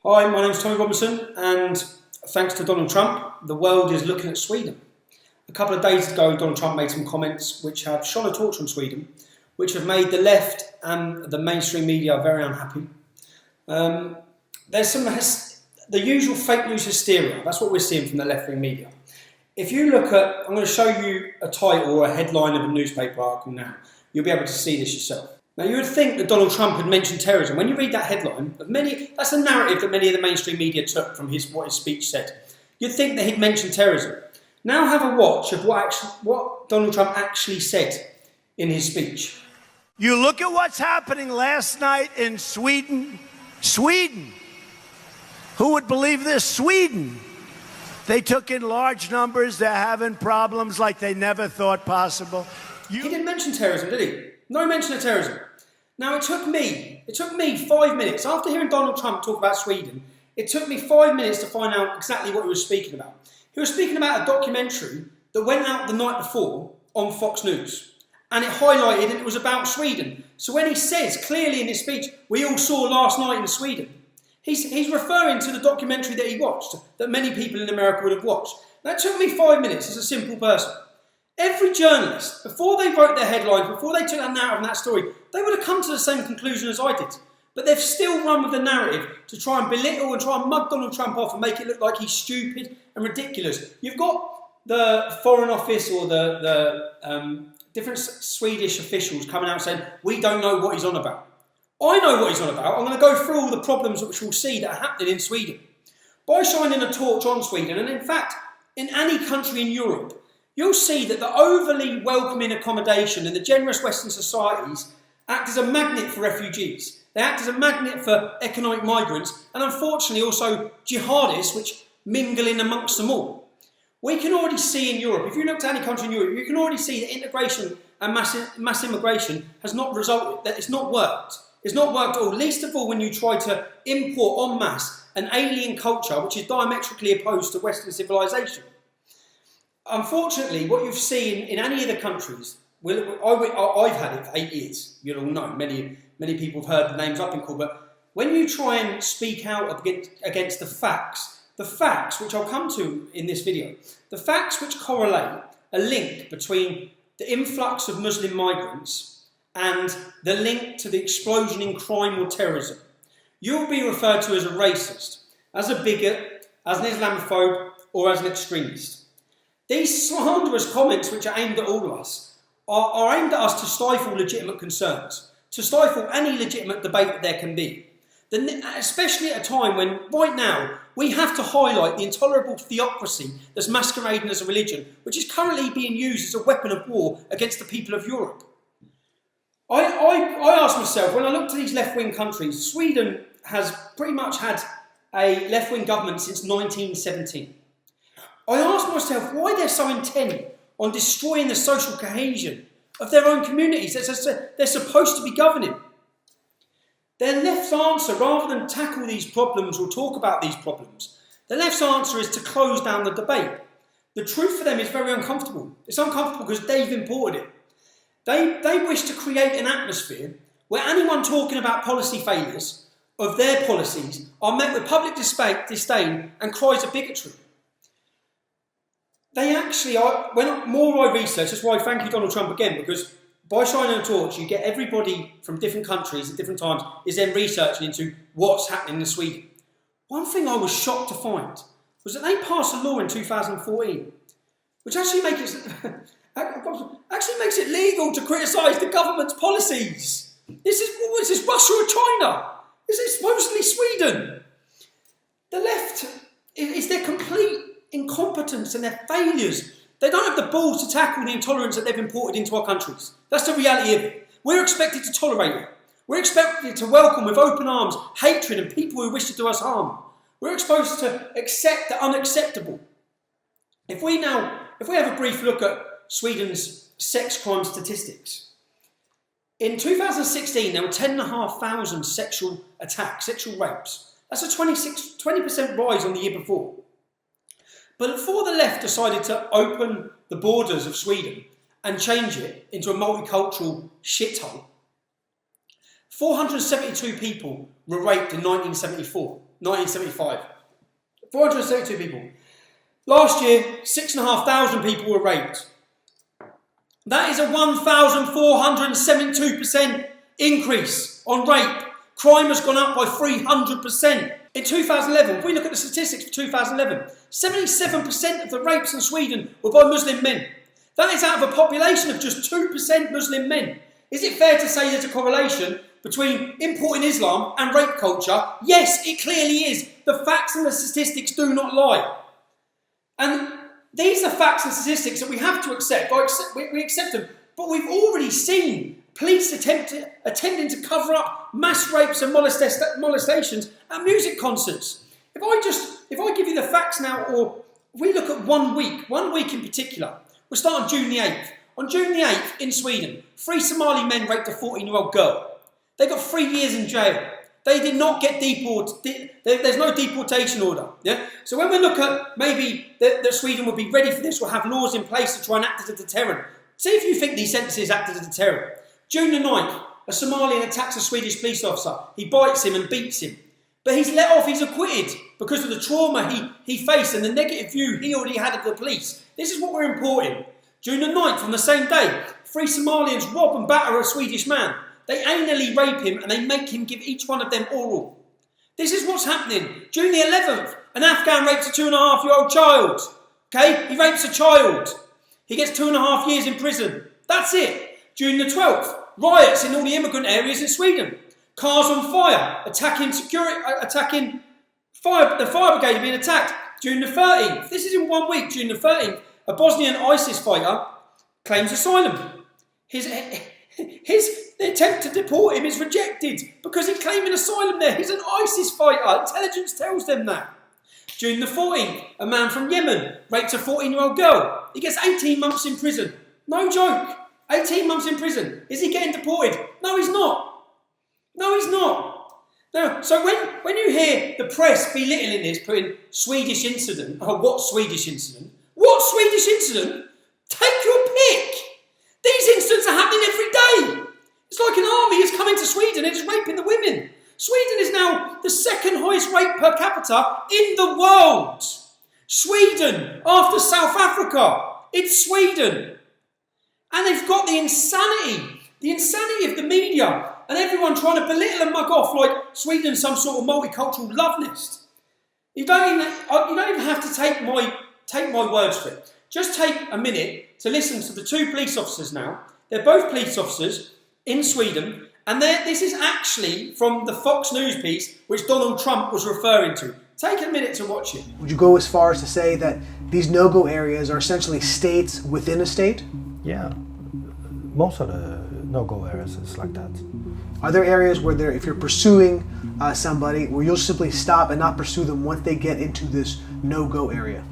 Hi, my name's Tommy Robinson, and thanks to Donald Trump, the world is looking at Sweden. A couple of days ago, Donald Trump made some comments which have shone a torch on Sweden, which have made the left and the mainstream media very unhappy. There's the usual fake news hysteria. That's what we're seeing from the left-wing media. If you look at, I'm going to show you a title or a headline of a newspaper article now. You'll be able to see this yourself. Now, you would think that Donald Trump had mentioned terrorism. When you read that headline, that's the narrative that many of the mainstream media took from what his speech said. You'd think that he'd mentioned terrorism. Now have a watch of what Donald Trump actually said in his speech. You look at what's happening last night in Sweden. Sweden. Who would believe this? Sweden. They took in large numbers. They're having problems like they never thought possible. He didn't mention terrorism, did he? No mention of terrorism. Now, it took me 5 minutes. After hearing Donald Trump talk about Sweden, it took me 5 minutes to find out exactly what he was speaking about. He was speaking about a documentary that went out the night before on Fox News. And it highlighted, and it was about Sweden. So when he says clearly in his speech, we all saw last night in Sweden, he's referring to the documentary that he watched, that many people in America would have watched. That took me 5 minutes as a simple person. Every journalist, before they wrote their headlines, before they took that narrative and that story, they would have come to the same conclusion as I did. But they've still run with the narrative to try and belittle and try and mug Donald Trump off and make it look like he's stupid and ridiculous. You've got the Foreign Office or the different Swedish officials coming out saying, we don't know what he's on about. I know what he's on about. I'm going to go through all the problems which we'll see that are happening in Sweden. By shining a torch on Sweden, and in fact, in any country in Europe, you'll see that the overly welcoming accommodation and the generous Western societies act as a magnet for refugees. They act as a magnet for economic migrants and unfortunately also jihadists which mingle in amongst them all. We can already see in Europe, if you look at any country in Europe, you can already see that integration and mass immigration has not resulted, that it's not worked. It's not worked at all, least of all when you try to import en masse an alien culture which is diametrically opposed to Western civilization. Unfortunately, what you've seen in any of the countries, I've had it for 8 years, you'll all know, many people have heard the names I've been called, but when you try and speak out against the facts which I'll come to in this video, the facts which correlate a link between the influx of Muslim migrants and the link to the explosion in crime or terrorism, you'll be referred to as a racist, as a bigot, as an Islamophobe, or as an extremist. These slanderous comments, which are aimed at all of us, are aimed at us to stifle legitimate concerns, to stifle any legitimate debate that there can be. Especially at a time when, right now, we have to highlight the intolerable theocracy that's masquerading as a religion, which is currently being used as a weapon of war against the people of Europe. I ask myself, when I look to these left-wing countries, Sweden has pretty much had a left-wing government since 1917. I ask myself why they're so intent on destroying the social cohesion of their own communities that they're supposed to be governing. Their left's answer, rather than tackle these problems or talk about these problems, the left's answer is to close down the debate. The truth for them is very uncomfortable. It's uncomfortable because they've imported it. They wish to create an atmosphere where anyone talking about policy failures of their policies are met with public disdain and cries of bigotry. They actually are, when more I research, that's why I thank you Donald Trump again, because by shining a torch, you get everybody from different countries at different times is then researching into what's happening in Sweden. One thing I was shocked to find was that they passed a law in 2014, which actually makes it legal to criticise the government's policies. Is this Russia or China? Is this supposedly Sweden? The left is their complete incompetence and their failures. They don't have the balls to tackle the intolerance that they've imported into our countries. That's the reality of it. We're expected to tolerate it. We're expected to welcome with open arms hatred and people who wish to do us harm. We're supposed to accept the unacceptable. If we have a brief look at Sweden's sex crime statistics, in 2016 there were 10,500 sexual attacks, sexual rapes. That's a 20% rise on the year before. But before the left decided to open the borders of Sweden and change it into a multicultural shithole, 472 people were raped in 1974. 1975. 472 people. Last year, 6,500 people were raped. That is a 1,472% increase on rape. Crime has gone up by 300%. In 2011, if we look at the statistics for 2011, 77% of the rapes in Sweden were by Muslim men. That is out of a population of just 2% Muslim men. Is it fair to say there's a correlation between importing Islam and rape culture? Yes, it clearly is. The facts and the statistics do not lie. And these are facts and statistics that we have to accept. We accept them. But we've already seen police attempting to cover up mass rapes and molestations at music concerts. If I give you the facts now, or we look at 1 week in particular, we'll start on June the 8th. On June the 8th in Sweden, 3 Somali men raped a 14-year-old girl. They got 3 years in jail. They did not get deported. There's no deportation order. Yeah. So when we look at maybe that Sweden would be ready for this, or have laws in place to try and act as a deterrent. See if you think these sentences act as a deterrent. June the 9th, a Somalian attacks a Swedish police officer. He bites him and beats him. But he's let off, he's acquitted because of the trauma he faced and the negative view he already had of the police. This is what we're importing. June the 9th, on the same day, 3 Somalians rob and batter a Swedish man. They anally rape him and they make him give each one of them oral. This is what's happening. June the 11th, an Afghan rapes a 2.5-year-old child. Okay, he rapes a child. He gets 2.5 years in prison. That's it. June the 12th, riots in all the immigrant areas in Sweden. Cars on fire, the fire brigade being attacked. June the 13th, this is in 1 week, June the 13th, a Bosnian ISIS fighter claims asylum. The attempt to deport him is rejected because he's claiming asylum there. He's an ISIS fighter. Intelligence tells them that. June the 14th, a man from Yemen rapes a 14-year-old girl. He gets 18 months in prison. No joke. 18 months in prison. Is he getting deported? No, he's not. No, he's not. Now, so when you hear the press belittling this, putting Swedish incident, what Swedish incident? What Swedish incident? Take your pick. These incidents are happening every day. It's like an army is coming to Sweden and is raping the women. Sweden is now the second highest rate per capita in the world. Sweden, after South Africa. It's Sweden. And they've got the insanity of the media and everyone trying to belittle and mug off like Sweden's some sort of multicultural love nest. You don't even have to take my words for it. Just take a minute to listen to the 2 police officers now. They're both police officers in Sweden, and this is actually from the Fox News piece which Donald Trump was referring to. Take a minute to watch it. Would you go as far as to say that these no-go areas are essentially states within a state? Yeah, most of the no-go areas is like that. Are there areas where if you're pursuing somebody, where you'll simply stop and not pursue them once they get into this no-go area?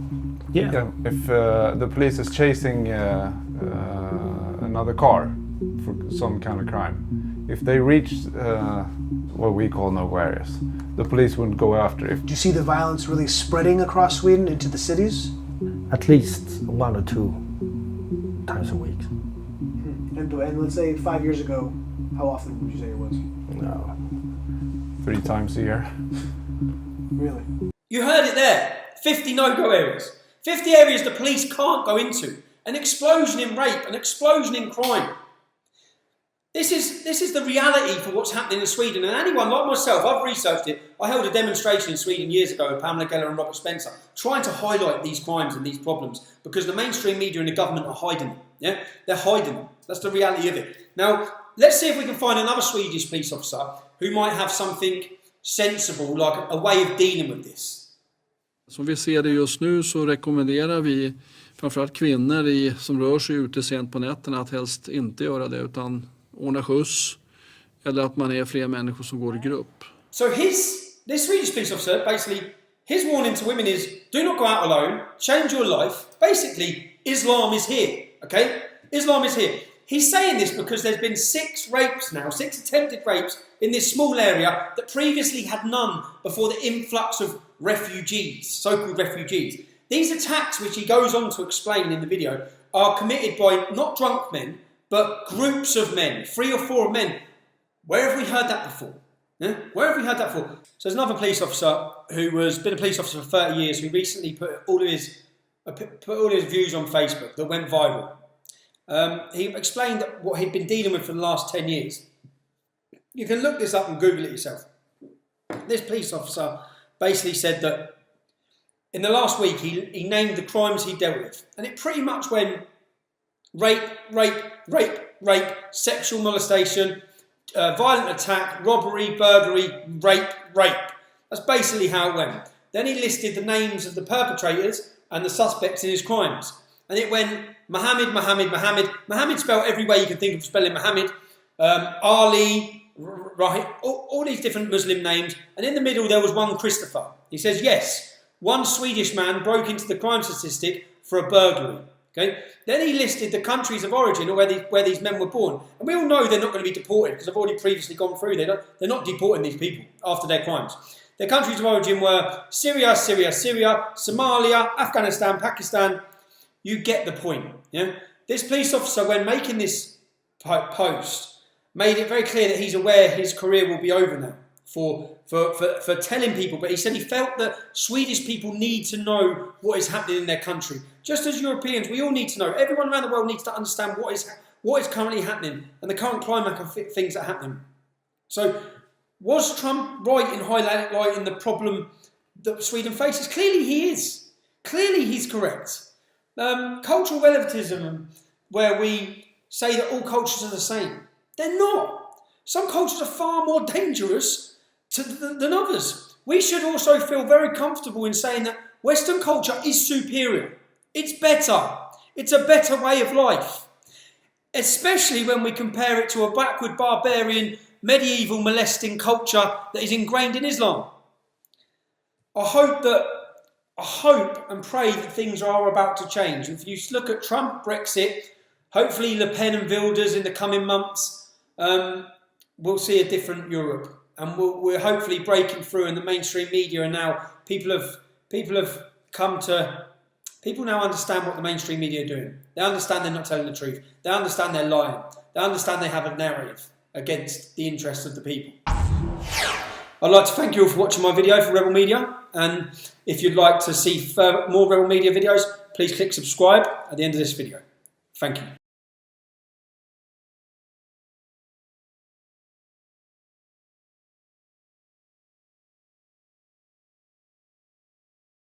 Yeah. If the police is chasing another car for some kind of crime, if they reach what we call no-go areas, the police wouldn't go after it. Do you see the violence really spreading across Sweden into the cities? At least 1 or 2 times a week. And let's say 5 years ago, how often would you say it was? No. 3 times a year. Really? You heard it there. 50 no-go areas. 50 areas the police can't go into. An explosion in rape, an explosion in crime. This is the reality for what's happening in Sweden. And anyone like myself, I've researched it. I held a demonstration in Sweden years ago with Pamela Geller and Robert Spencer, trying to highlight these crimes and these problems because the mainstream media and the government are hiding them. Yeah, they're hiding them. That's the reality of it. Now, let's see if we can find another Swedish police officer who might have something sensible, like a way of dealing with this. Som vi ser det just nu så rekommenderar vi framförallt kvinnor som rör sig ute sent på nätterna att helst inte göra det utan ordna skjuts eller att man är fler människor som går i grupp. So this Swedish police officer, basically, his warning to women is, do not go out alone, change your life. Basically, Islam is here, okay? Islam is here. He's saying this because there's been 6 rapes now, 6 attempted rapes in this small area that previously had none before the influx of refugees, so-called refugees. These attacks, which he goes on to explain in the video, are committed by not drunk men, but groups of men, 3 or 4 men. Where have we heard that before? Yeah? Where have we heard that for? So there's another police officer who has been a police officer for 30 years who recently put all of his views on Facebook that went viral. He explained what he'd been dealing with for the last 10 years. You can look this up and Google it yourself. This police officer basically said that in the last week he named the crimes he dealt with. And it pretty much went rape, sexual molestation, violent attack, robbery, burglary, rape. That's basically how it went. Then he listed the names of the perpetrators and the suspects in his crimes. And it went Mohammed. Mohammed spelled every way you can think of spelling Mohammed. Ali, right, all these different Muslim names. And in the middle there was one Christopher. He says, yes, one Swedish man broke into the crime statistic for a burglary. Okay. Then he listed the countries of origin or where these men were born. And we all know they're not going to be deported because I've already previously gone through. They're not deporting these people after their crimes. Their countries of origin were Syria, Somalia, Afghanistan, Pakistan. You get the point. Yeah? This police officer, when making this post, made it very clear that he's aware his career will be over now for telling people. But he said he felt that Swedish people need to know what is happening in their country. Just as Europeans, we all need to know. Everyone around the world needs to understand what is currently happening and the current climate of things that are happening. So, was Trump right in highlighting the problem that Sweden faces? Clearly he is. Clearly he's correct. Cultural relativism, where we say that all cultures are the same. They're not. Some cultures are far more dangerous than others. We should also feel very comfortable in saying that Western culture is superior. It's better. It's a better way of life. Especially when we compare it to a backward, barbarian, medieval, molesting culture that is ingrained in Islam. I hope and pray that things are about to change. If you look at Trump, Brexit, hopefully Le Pen and Wilders in the coming months, we'll see a different Europe. And we're hopefully breaking through in the mainstream media, and now people now understand what the mainstream media are doing. They understand they're not telling the truth. They understand they're lying. They understand they have a narrative against the interests of the people. I'd like to thank you all for watching my video for Rebel Media, and if you'd like to see more Rebel Media videos, please click subscribe at the end of this video. Thank you.